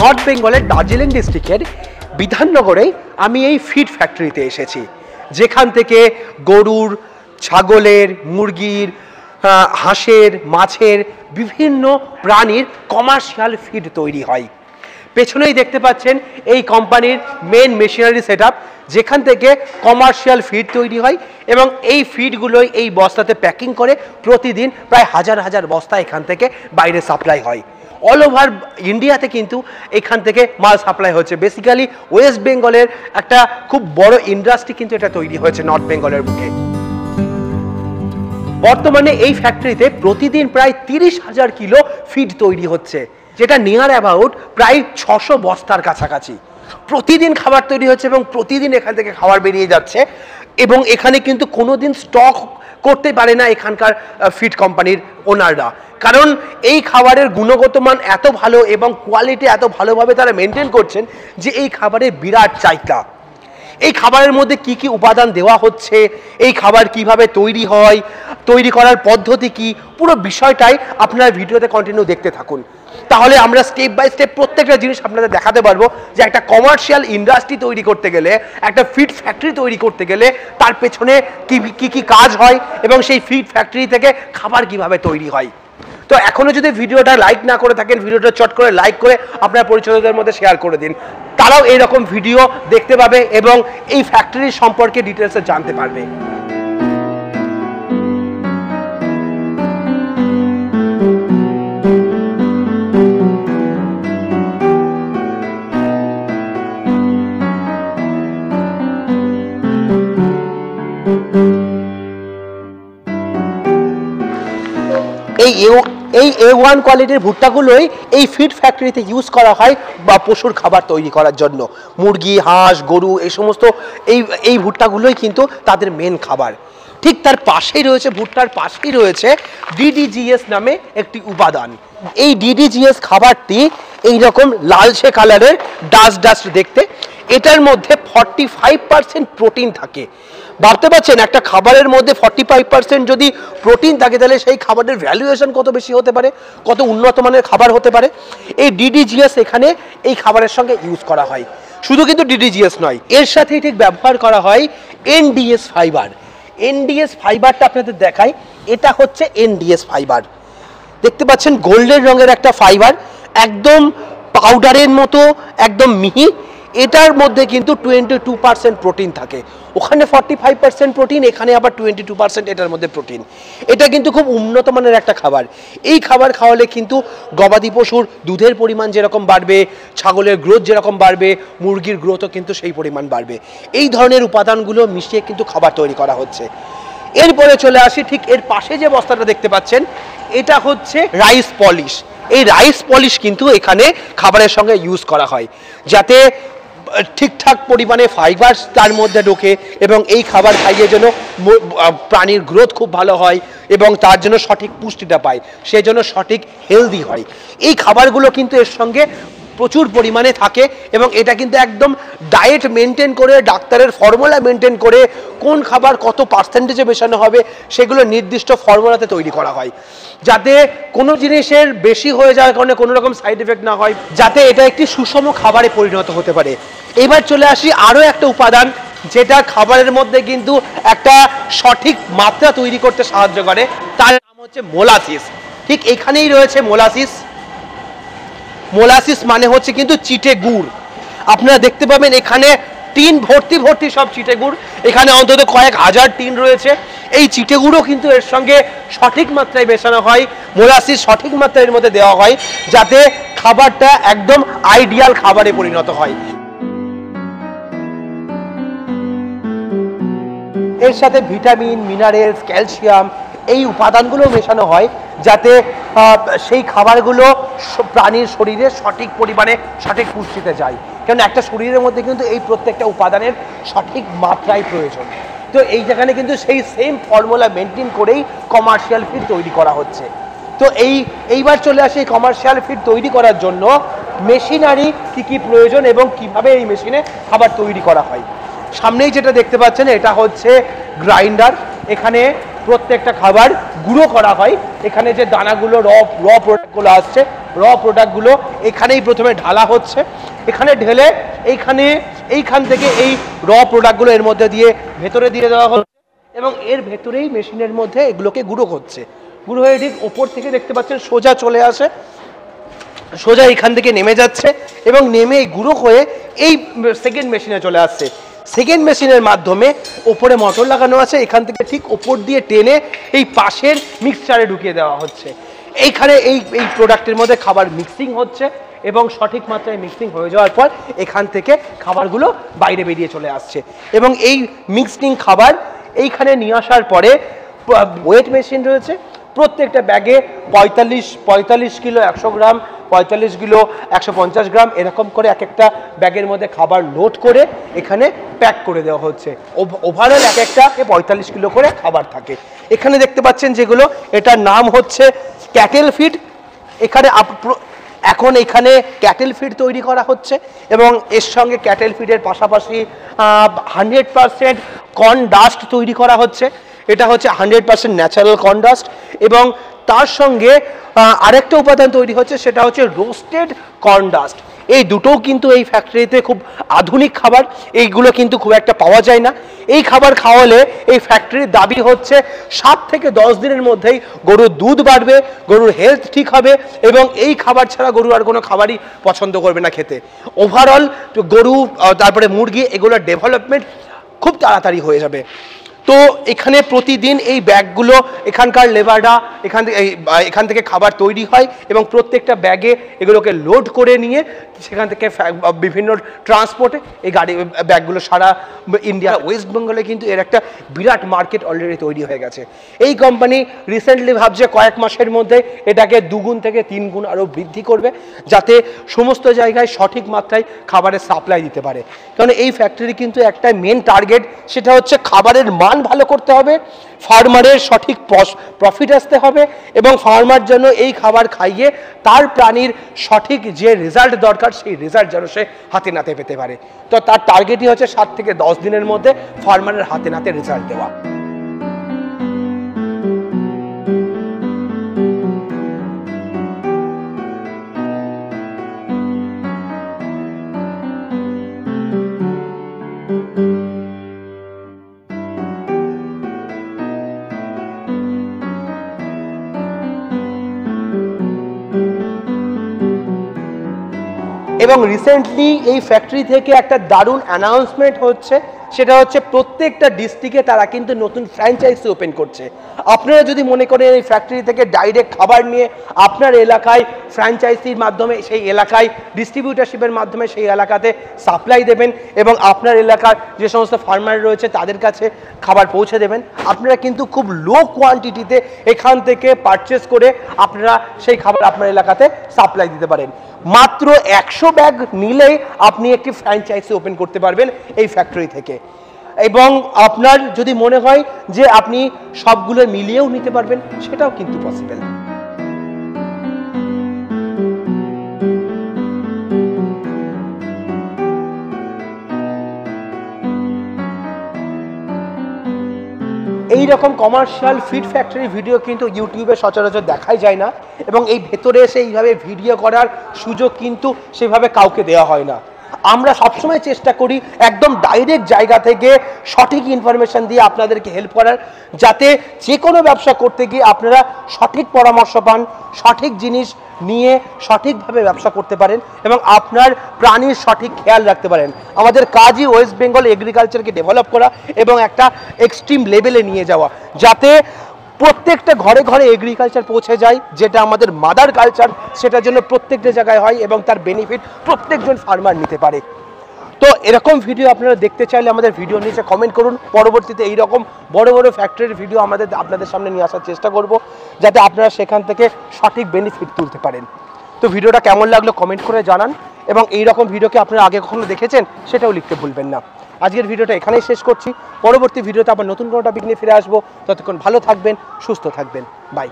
North বেঙ্গলের দার্জিলিং ডিস্ট্রিক্টের বিধাননগরে আমি এই ফিড ফ্যাক্টরিতে এসেছি, যেখান থেকে গরুর, ছাগলের, মুরগির, হাঁসের, মাছের বিভিন্ন প্রাণীর কমার্শিয়াল ফিড তৈরি হয়। পেছনেই দেখতে পাচ্ছেন এই কোম্পানির মেন মেশিনারি সেটআপ, যেখান থেকে কমার্শিয়াল ফিড তৈরি হয় এবং এই ফিডগুলোই এই বস্তাতে প্যাকিং করে প্রতিদিন প্রায় হাজার হাজার বস্তা এখান থেকে বাইরে সাপ্লাই হয়। অল ওভার ইন্ডিয়াতে কিন্তু এখান থেকে মাল সাপ্লাই হচ্ছে। বেসিক্যালি ওয়েস্ট বেঙ্গলের একটা খুব বড় ইন্ডাস্ট্রি কিন্তু এটা তৈরি হয়েছে নর্থ বেঙ্গলের বুকে। বর্তমানে এই ফ্যাক্টরিতে প্রতিদিন প্রায় 30,000 কিলো ফিড তৈরি হচ্ছে, যেটা নিয়ার অ্যাবাউট প্রায় 600 বস্তার কাছাকাছি। প্রতিদিন খাবার তৈরি হচ্ছে এবং প্রতিদিন এখান থেকে খাবার বেরিয়ে যাচ্ছে এবং এখানে কিন্তু কোনোদিন স্টক করতে পারে না এখানকার ফিড কোম্পানির ওনাররা, কারণ এই খাবারের গুণগত মান এত ভালো এবং কোয়ালিটি এত ভালোভাবে তারা মেনটেন করছেন যে এই খাবারের বিরাট চাহিদা। এই খাবারের মধ্যে কি কি উপাদান দেওয়া হচ্ছে, এই খাবার কিভাবে তৈরি হয়, তৈরি করার পদ্ধতি কি, পুরো বিষয়টাই আপনারা ভিডিওতে কন্টিনিউ দেখতে থাকুন। তাহলে আমরা স্টেপ বাই স্টেপ প্রত্যেকটা জিনিস আপনাদের দেখাতে পারবো যে একটা কমার্শিয়াল ইন্ডাস্ট্রি তৈরি করতে গেলে, একটা ফিড ফ্যাক্টরি তৈরি করতে গেলে তার পেছনে কি কি কাজ হয় এবং সেই ফিড ফ্যাক্টরি থেকে খাবার কিভাবে তৈরি হয়। তো এখনো যদি ভিডিওটা লাইক না করে থাকেন, ভিডিওটা চট করে লাইক করে আপনার পরিচিতদের মধ্যে শেয়ার করে দিন, তারাও এইরকম ভিডিও দেখতে পাবে এবং এই ফ্যাক্টরির সম্পর্কে ডিটেলসে জানতে পারবে। এই A1 কোয়ালিটির ভুট্টাগুলোই এই ফিড ফ্যাক্টরিতে ইউজ করা হয় বা পশুর খাবার তৈরি করার জন্য। মুরগি, হাঁস, গরু এই সমস্ত এই ভুট্টাগুলোই কিন্তু তাদের মেন খাবার। ঠিক তার পাশেই রয়েছে, ভুট্টার পাশেই রয়েছে DDGS নামে একটি উপাদান। এই DDGS খাবারটি এইরকম লালচে কালারের ডাস্ট দেখতে, এটার মধ্যে 45% প্রোটিন থাকে। ভাবতে পারছেন একটা খাবারের মধ্যে 45% যদি প্রোটিন থাকে তাহলে সেই খাবারের ভ্যালুয়েশন কত বেশি হতে পারে, কত উন্নত মানের খাবার হতে পারে। এই DDGS এখানে এই খাবারের সঙ্গে ইউজ করা হয়। শুধু কিন্তু DDGS নয়, এর সাথেই ঠিক ব্যবহার করা হয় NDS ফাইবার। NDS ফাইবারটা আপনাদের দেখাই, এটা হচ্ছে NDS ফাইবার। দেখতে পাচ্ছেন গোল্ডেন রঙের একটা ফাইবার, একদম পাউডারের মতো, একদম মিহি। এটার মধ্যে কিন্তু 22% প্রোটিন থাকে। ওখানে 45% প্রোটিন, এখানে আবার 22% এটার মধ্যে প্রোটিন। এটা কিন্তু খুব উন্নত মানের একটা খাবার। এই খাবার খাওয়ালে কিন্তু গবাদি পশুর দুধের পরিমাণ যেরকম বাড়বে, ছাগলের গ্রোথ যেরকম বাড়বে, মুরগির গ্রোথও কিন্তু সেই পরিমাণ বাড়বে। এই ধরনের উপাদানগুলো মিশিয়ে কিন্তু খাবার তৈরি করা হচ্ছে। এরপরে চলে আসি, ঠিক এর পাশে যে বস্তাটা দেখতে পাচ্ছেন এটা হচ্ছে রাইস পলিশ। এই রাইস পলিশ কিন্তু এখানে খাবারের সঙ্গে ইউজ করা হয়, যাতে ঠিকঠাক পরিমাণে ফাইবার তার মধ্যে ঢোকে এবং এই খাবার খাইয়ে যেন প্রাণীর গ্রোথ খুব ভালো হয় এবং তার জন্য সঠিক পুষ্টিটা পায়, সেই জন্য সঠিক হেলদি হয়। এই খাবারগুলো কিন্তু এর সঙ্গে প্রচুর পরিমাণে থাকে এবং এটা কিন্তু একদম ডায়েট মেনটেন করে, ডাক্তারের ফর্মুলা মেনটেন করে কোন খাবার কত পার্সেন্টেজে মেশানো হবে সেগুলো নির্দিষ্ট ফর্মুলাতে তৈরি করা হয়, যাতে কোনো জিনিসের বেশি হয়ে যাওয়ার কারণে কোনো রকম সাইড এফেক্ট না হয়, যাতে এটা একটি সুষম খাবারে পরিণত হতে পারে। এবার চলে আসি আরও একটা উপাদান যেটা খাবারের মধ্যে কিন্তু একটা সঠিক মাত্রা তৈরি করতে সাহায্য করে, তার নাম হচ্ছে মোলাসিস। ঠিক এখানেই রয়েছে মোলাসিস। মোলাসিস মানে হচ্ছে কিন্তু চিটে গুড়। আপনারা দেখতে পাবেন এখানে টিন ভর্তি সব চিটে গুড়, এখানে অন্তত কয়েক হাজার টিন রয়েছে। এই চিটে গুড়ও কিন্তু এর সঙ্গে সঠিক মাত্রায় মেশানো হয়, মোলাসিস সঠিক মাত্রায় এর মধ্যে দেওয়া হয়, যাতে খাবারটা একদম আইডিয়াল খাবারে পরিণত হয়। এর সাথে ভিটামিন, মিনারেলস, ক্যালসিয়াম এই উপাদানগুলো মেশানো হয়, যাতে সেই খাবারগুলো প্রাণীর শরীরে সঠিক পরিমাণে সঠিক পুষ্টিতে যায়। কারণ একটা শরীরের মধ্যে কিন্তু এই প্রত্যেকটা উপাদানের সঠিক মাত্রায় প্রয়োজন। তো এই যেখানে কিন্তু সেই সেম ফর্মুলা মেনটেন করেই কমার্শিয়াল ফিড তৈরি করা হচ্ছে। তো এইবার চলে আসে এই কমার্শিয়াল ফিড তৈরি করার জন্য মেশিনারি কি প্রয়োজন এবং কিভাবে এই মেশিনে খাবার তৈরি করা হয়। সামনেই যেটা দেখতে পাচ্ছেন এটা হচ্ছে গ্রাইন্ডার। এখানে প্রত্যেকটা খাবার গুঁড়ো করা হয়। এখানে যে দানাগুলো র প্রোডাক্টগুলো আসছে, র প্রোডাক্টগুলো এখানেই প্রথমে ঢালা হচ্ছে। এখানে ঢেলে এইখান থেকে এই র প্রোডাক্টগুলো এর মধ্যে দিয়ে ভেতরে দিয়ে দেওয়া হচ্ছে এবং এর ভেতরেই মেশিনের মধ্যে এগুলোকে গুঁড়ো হচ্ছে। গুঁড়ো হয়ে ঠিক ওপর থেকে দেখতে পাচ্ছেন সোজা চলে আসে, সোজা এখান থেকে নেমে যাচ্ছে এবং নেমে এই গুঁড়ো হয়ে এই সেকেন্ড মেশিনে চলে আসছে। সেকেন্ড মেশিনের মাধ্যমে ওপরে মোটর লাগানো আছে, এখান থেকে ঠিক ওপর দিয়ে টেনে এই পাশের মিক্সচারে ঢুকিয়ে দেওয়া হচ্ছে। এইখানে এই প্রোডাক্টের মধ্যে খাবার মিক্সিং হচ্ছে এবং সঠিক মাত্রায় মিক্সিং হয়ে যাওয়ার পর এখান থেকে খাবারগুলো বাইরে বেরিয়ে চলে আসছে এবং এই মিক্সিং খাবার এইখানে নিয়ে আসার পরে ওয়েট মেশিন রয়েছে। প্রত্যেকটা ব্যাগে 45 কিলো 100 গ্রাম, 45 কিলো 150 গ্রাম এরকম করে এক একটা ব্যাগের মধ্যে খাবার লোড করে এখানে প্যাক করে দেওয়া হচ্ছে। ওভারঅল এক একটা 45 কিলো করে খাবার থাকে। এখানে দেখতে পাচ্ছেন যেগুলো, এটার নাম হচ্ছে ক্যাটেল ফিড। এখন এখানে ক্যাটেল ফিড তৈরি করা হচ্ছে এবং এর সঙ্গে ক্যাটেল ফিডের পাশাপাশি 100% কর্ন ডাস্ট তৈরি করা হচ্ছে। এটা হচ্ছে 100% ন্যাচারাল কর্ন ডাস্ট এবং তার সঙ্গে আরেকটা উপাদান তৈরি হচ্ছে, সেটা হচ্ছে রোস্টেড কর্ন ডাস্ট। এই দুটোও কিন্তু এই ফ্যাক্টরিতে খুব আধুনিক খাবার, এইগুলো কিন্তু খুব একটা পাওয়া যায় না। এই খাবার খাওয়ালে এই ফ্যাক্টরির দাবি হচ্ছে 7 থেকে 10 দিনের মধ্যেই গরুর দুধ বাড়বে, গরুর হেলথ ঠিক হবে এবং এই খাবার ছাড়া গরু আর কোনো খাবারই পছন্দ করবে না খেতে। ওভারঅল গরু তারপরে মুরগি এগুলোর ডেভেলপমেন্ট খুব তাড়াতাড়ি হয়ে যাবে। তো এখানে প্রতিদিন এই ব্যাগগুলো এখানকার লেবাররা এখান থেকে খাবার তৈরি হয় এবং প্রত্যেকটা ব্যাগে এগুলোকে লোড করে নিয়ে সেখান থেকে বিভিন্ন ট্রান্সপোর্টে এই ব্যাগগুলো সারা ইন্ডিয়া, ওয়েস্ট বেঙ্গলে কিন্তু এর একটা বিরাট মার্কেট অলরেডি তৈরি হয়ে গেছে। এই কোম্পানি রিসেন্টলি ভাবছে কয়েক মাসের মধ্যে এটাকে 2 গুণ থেকে 3 গুণ আরও বৃদ্ধি করবে, যাতে সমস্ত জায়গায় সঠিক মাত্রায় খাবারের সাপ্লাই দিতে পারে। কারণ এই ফ্যাক্টরি কিন্তু একটা মেন টার্গেট, সেটা হচ্ছে খাবারের মান ভালো করতে হবে, ফার্মারের সঠিক প্রফিট আসতে হবে এবং ফার্মার যেন এই খাবার খাইয়ে তার প্রাণীর সঠিক যে রেজাল্ট দরকার সেই রেজাল্ট যেন সে হাতে নাতে পেতে পারে। তো তার টার্গেটই হচ্ছে 7 থেকে 10 দিনের মধ্যে ফার্মারের হাতে নাতে রেজাল্ট দেওয়া। এবং রিসেন্টলি এই ফ্যাক্টরি থেকে একটা দারুণ অ্যানাউন্সমেন্ট হচ্ছে, সেটা হচ্ছে প্রত্যেকটা ডিস্ট্রিক্টে তারা কিন্তু নতুন ফ্র্যাঞ্চাইজি ওপেন করছে। আপনারা যদি মনে করেন এই ফ্যাক্টরি থেকে ডাইরেক্ট খাবার নিয়ে আপনার এলাকায় ফ্র্যাঞ্চাইজির মাধ্যমে সেই এলাকায় ডিস্ট্রিবিউটারশিপের মাধ্যমে সেই এলাকাতে সাপ্লাই দেবেন এবং আপনার এলাকার যে সমস্ত ফার্মার রয়েছে তাদের কাছে খাবার পৌঁছে দেবেন, আপনারা কিন্তু খুব লো কোয়ান্টিটিতে এখান থেকে পারচেস করে আপনারা সেই খাবার আপনার এলাকাতে সাপ্লাই দিতে পারেন। মাত্র 100 ব্যাগ নিলেই আপনি একটি ফ্র্যাঞ্চাইজি ওপেন করতে পারবেন এই ফ্যাক্টরি থেকে। এবং আপনার যদি মনে হয় যে আপনি সবগুলো মিলিয়েও নিতে পারবেন, সেটাও কিন্তু পসিবল। এই রকম কমার্শিয়াল ফিড ফ্যাক্টরি ভিডিও কিন্তু ইউটিউবে সচরাচর দেখাই যায় না এবং এই ভেতরে এসে এইভাবে ভিডিও করার সুযোগ কিন্তু সেভাবে কাউকে দেওয়া হয় না। আমরা সবসময় চেষ্টা করি একদম ডাইরেক্ট জায়গা থেকে সঠিক ইনফরমেশন দিয়ে আপনাদেরকে হেল্প করার, যাতে যে কোনো ব্যবসা করতে গিয়ে আপনারা সঠিক পরামর্শ পান, সঠিক জিনিস নিয়ে সঠিকভাবে ব্যবসা করতে পারেন এবং আপনার প্রাণীর সঠিক খেয়াল রাখতে পারেন। আমাদের কাজই ওয়েস্ট বেঙ্গল এগ্রিকালচারকে ডেভেলপ করা এবং একটা এক্সট্রিম লেভেলে নিয়ে যাওয়া, যাতে প্রত্যেকটা ঘরে ঘরে এগ্রিকালচার পৌঁছে যায়, যেটা আমাদের মাদার কালচার, সেটার জন্য প্রত্যেকটা জায়গায় হয় এবং তার বেনিফিট প্রত্যেকজন ফার্মার নিতে পারে। তো এরকম ভিডিও আপনারা দেখতে চাইলে আমাদের ভিডিও নিচে কমেন্ট করুন। পরবর্তীতে এইরকম বড় বড় ফ্যাক্টরির ভিডিও আপনাদের সামনে নিয়ে আসার চেষ্টা করব, যাতে আপনারা সেখান থেকে সঠিক বেনিফিট তুলতে পারেন। তো ভিডিওটা কেমন লাগলো কমেন্ট করে জানান এবং এইরকম ভিডিওকে আপনারা আগে কখনো দেখেছেন সেটাও লিখতে ভুলবেন না। আজকের ভিডিওটা এখানেই শেষ করছি। পরবর্তী ভিডিওতে আবার নতুন কোনো টপিক নিয়ে ফিরে আসবো। ততক্ষণ ভালো থাকবেন, সুস্থ থাকবেন। বাই।